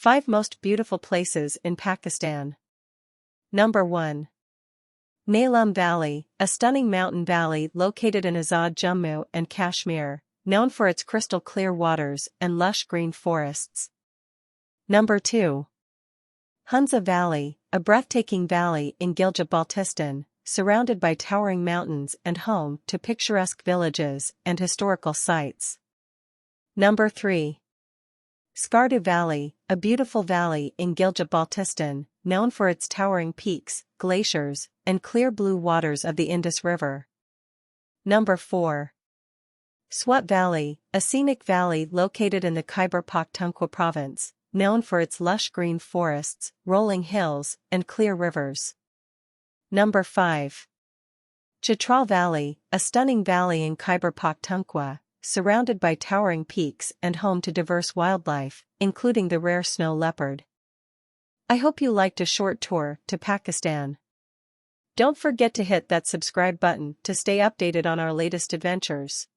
5 Most Beautiful Places in Pakistan. Number 1. Neelam Valley, a stunning mountain valley located in Azad Jammu and Kashmir, known for its crystal-clear waters and lush green forests. Number 2. Hunza Valley, a breathtaking valley in Gilgit-Baltistan, surrounded by towering mountains and home to picturesque villages and historical sites. Number 3. Skardu Valley, a beautiful valley in Gilgit-Baltistan, known for its towering peaks, glaciers, and clear blue waters of the Indus River. Number 4. Swat Valley, a scenic valley located in the Khyber Pakhtunkhwa province, known for its lush green forests, rolling hills, and clear rivers. Number 5. Chitral Valley, a stunning valley in Khyber Pakhtunkhwa, surrounded by towering peaks and home to diverse wildlife, including the rare snow leopard. I hope you liked a short tour to Pakistan. Don't forget to hit that subscribe button to stay updated on our latest adventures.